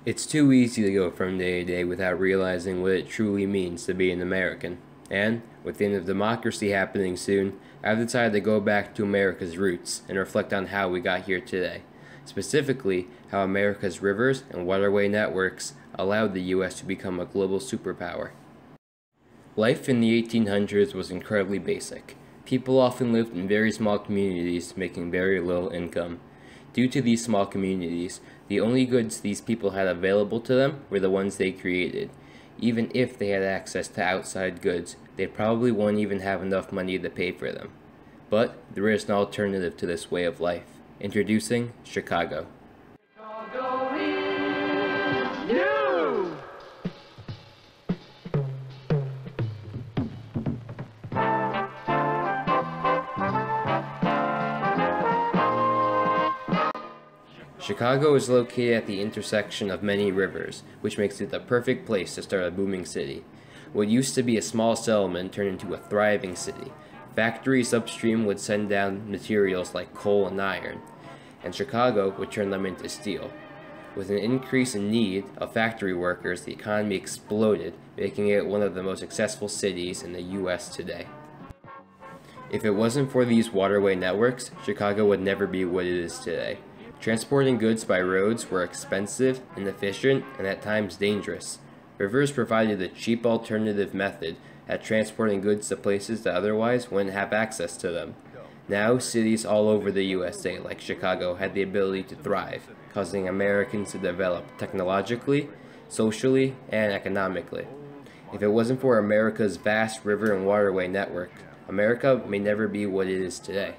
It's too easy to go from day to day without realizing what it truly means to be an American. And, with the end of democracy happening soon, I've decided to go back to America's roots and reflect on how we got here today. Specifically, how America's rivers and waterway networks allowed the U.S. to become a global superpower. Life in the 1800s was incredibly basic. People often lived in very small communities, making very little income. Due to these small communities, the only goods these people had available to them were the ones they created. Even if they had access to outside goods, they probably wouldn't even have enough money to pay for them. But there is an alternative to this way of life. Introducing Chicago. Chicago is new! Chicago is located at the intersection of many rivers, which makes it the perfect place to start a booming city. What used to be a small settlement turned into a thriving city. Factories upstream would send down materials like coal and iron, and Chicago would turn them into steel. With an increase in need of factory workers, the economy exploded, making it one of the most successful cities in the U.S. today. If it wasn't for these waterway networks, Chicago would never be what it is today. Transporting goods by roads were expensive, inefficient, and at times dangerous. Rivers provided a cheap alternative method at transporting goods to places that otherwise wouldn't have access to them. Now, cities all over the USA, like Chicago, had the ability to thrive, causing Americans to develop technologically, socially, and economically. If it wasn't for America's vast river and waterway network, America may never be what it is today.